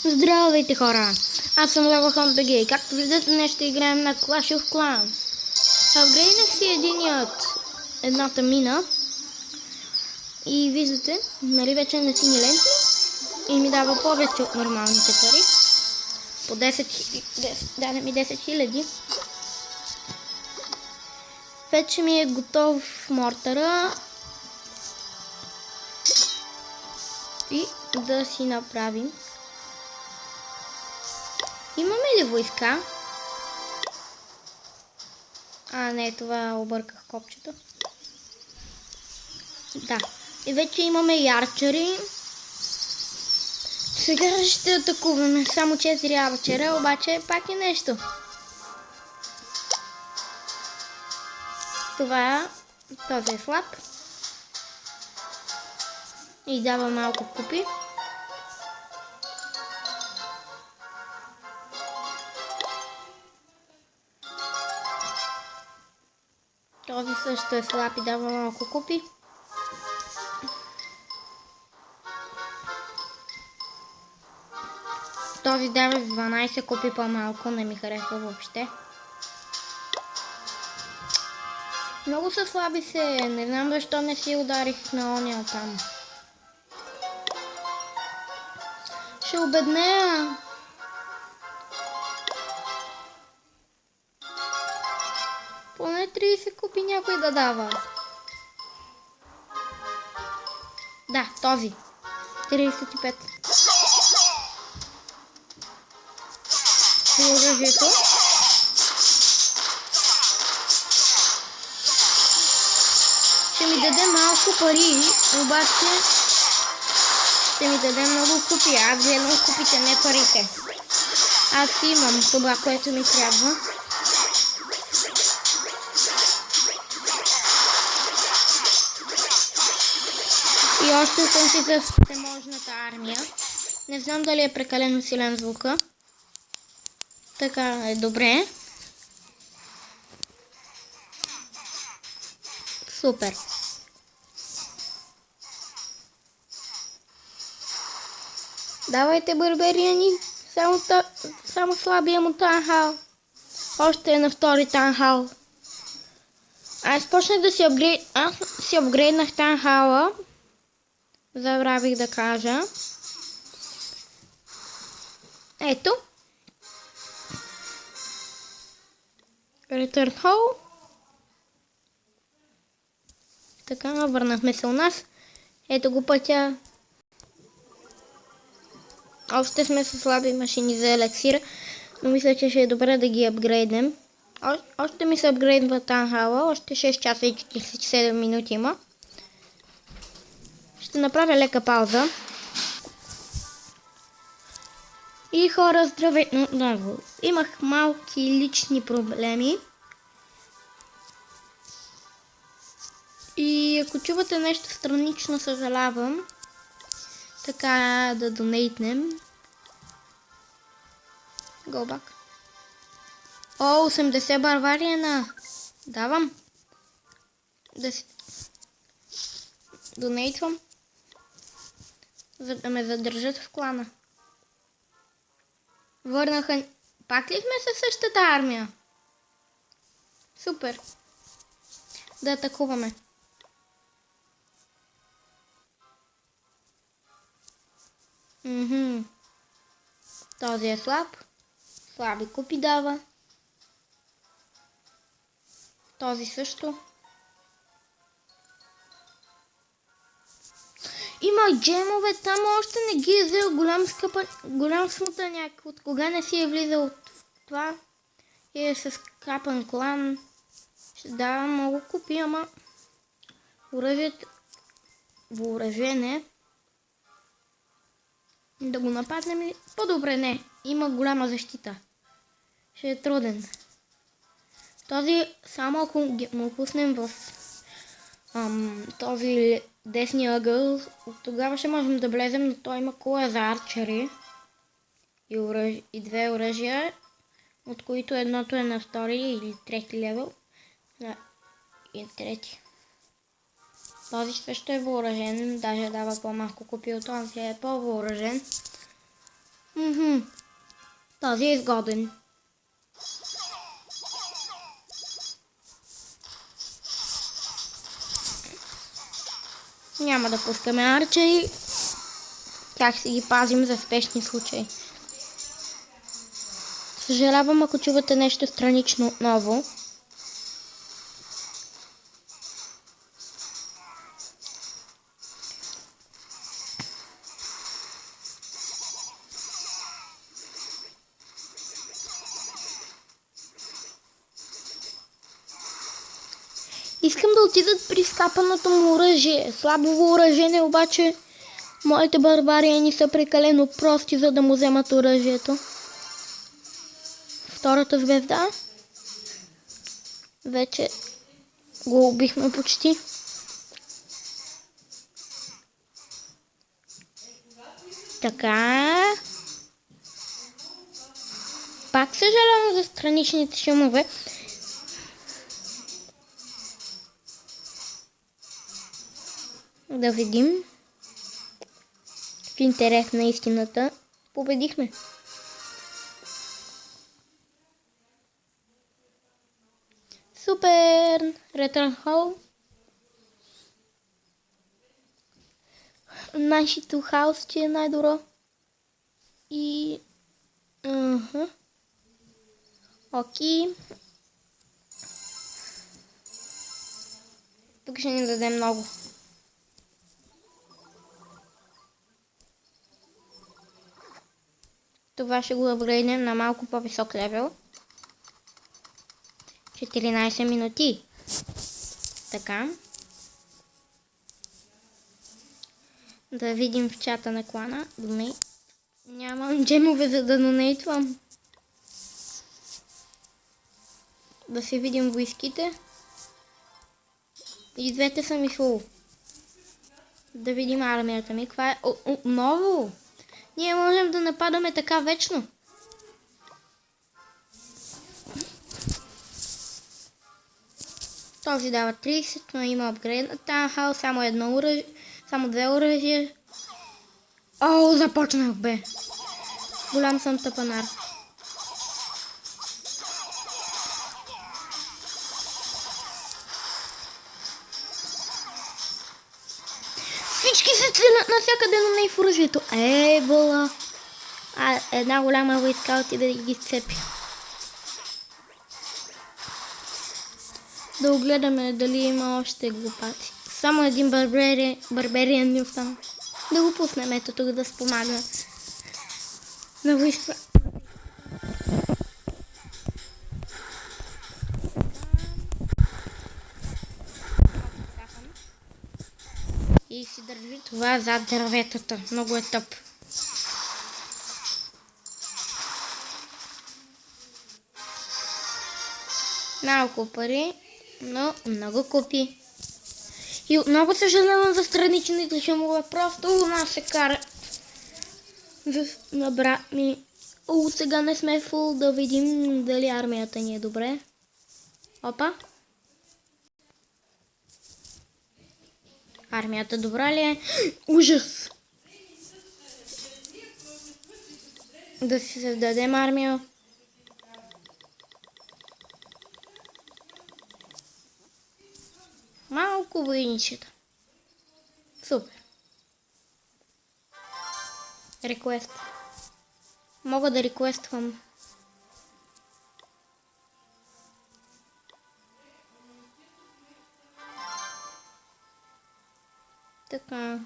Здравейте хора! Аз съм Левахон БГ. Както виждате, днес ще играем на Clash of Clans. Апгрейднах си едната мина. И виждате, нали вече на сини ленти. И ми дава повече от нормалните пари. По даде ми 10 000. Вече ми е готов мортъра. И да си направим. Имаме ли войска? Не, това обърках копчето. Да. И вече имаме ярчери. Сега ще атакуваме. Само 4 арчера, обаче пак е нещо. Този е слаб. И дава малко купи. Този също е слаб и дава малко купи. Този дава 12 купи по-малко, не ми харесва въобще. Много са слаби се, не знам защо не си ударих на оня там. Ще обеднея. Поне 30 купи някой да дава. Да, този. 35. Оръжието. Ще ми даде малко пари, обаче ще ми даде много купи. Аз гледам купите, не парите. Аз имам това, което ми трябва. И още съм си с всеможната армия. Не знам дали е прекалено силен звука. Така е добре. Супер. Давайте, барбариани. Само слабия му танхал. Още е на втори танхал. Аз почнах да си апгрейднах танхала. Забравих да кажа. Ето. Return home. Така, върнахме се у нас. Ето го пътя. Още сме с слаби машини за елексира, но мисля, че ще е добре да ги апгрейднем. Още ми се апгрейдва танхала, още 6 часа и 47 минути има. Ще направя лека пауза. И хора, здравейте отново. Имах малки лични проблеми. И ако чувате нещо странично, съжалявам. Така да донейтнем. Go back. 80 барвариена. Давам. Донейтвам. За да ме задържат в клана. Върнаха. Пак ли сме със същата армия? Супер. Да атакуваме. Този е слаб. Слаби купи дава. Този също. Има джемове, там още не ги е взел голям смутаняк. От кога не си е влизал в това? И е с капан клан. Ще дава много купи, ама въоръжение. Да го нападнем ли? По-добре не. Има голяма защита. Ще е труден. Този, само ако му пуснем в този десния ъгъл, тогава ще можем да влезем, но той има кула за арчери и две оръжия, от които едното е на втори или трети левел. И трети. Този също е въоръжен, даже дава по-малко купи от този, е по-въоръжен. Този е изгоден. Няма да пускаме арчери. Тях си ги пазим за спешни случаи. Съжалявам, ако чувате нещо странично отново. Искам да отидат при скапаното му оръжие. Слабо въоръжение, обаче моите барбариени са прекалено прости, за да му вземат оръжието. Втората звезда. Вече го убихме почти. Така. Пак съжалявам за страничните шумове. Да видим. В интерес на истината победихме. Супер! Return Hall. Нашето хаус ще е най-добро. И... Окей. Тук ще ни даде много. Това ще го апгрейднем на малко по-висок левел. 14 минути. Така. Да видим в чата на клана. Нямам джемове, за да донейтвам. Да си видим войските. И двете са ми фул. Да видим армията ми. Каква е? Отново! Ние можем да нападаме така вечно. Този дава 30, но има апгрейд на Таунхаус, само едно оръжие, само две оръжия. О, започнах бе. Голям съм тъпанар. Всички се целят навсякъде, но не и в оръжието. Вола. Една голяма войска отиде да ги сцепи. Да огледаме дали има още глупаци. Само един барбариен ми остана. Да го пуснем ето тук да спомага на войска. И си държи това зад дърветата. Много е тъп. Малко пари, но много купи. И отново съжалявам за страничните шумове. Просто у нас се кара на брат ми. Сега не сме фул, да видим дали армията ни е добре. Опа. Армията добра ли е? Ужас! Да си създадем армия. Малко войничета. Супер. Реквест. Мога да реквествам. Така.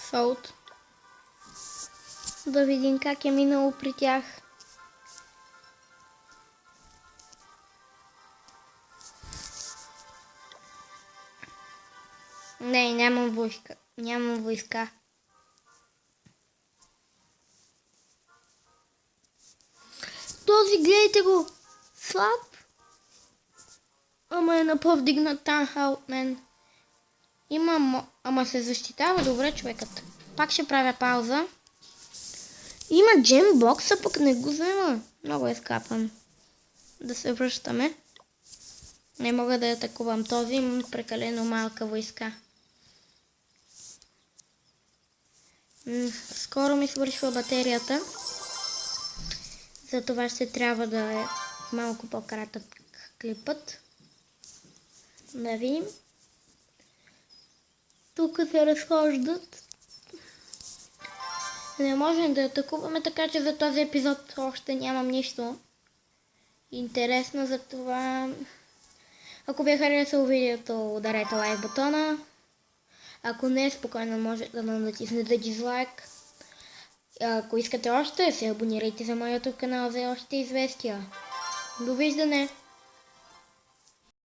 Солт. Да видим как е минало при тях. Не, нямам войска. Нямам войска. Този, гледайте го! Слаб. Ама е на повдигнат Таунхаус от мен. Ама се защитава добре човекът. Пак ще правя пауза. Има джембокса, пък не го взема. Много е скапан. Да се връщаме. Не мога да атакувам този, имам прекалено малка войска. Скоро ми свършва батерията. Затова ще трябва да е малко по-кратък клипът. Да видим. Тук се разхождат. Не можем да атакуваме, така че за този епизод още нямам нищо интересно, за това ако ви е харесало видеото, ударете лайк бутона. Ако не, спокойно може да натиснете дизлайк. Ако искате още, се абонирайте за моя YouTube канал за още известия. Довиждане!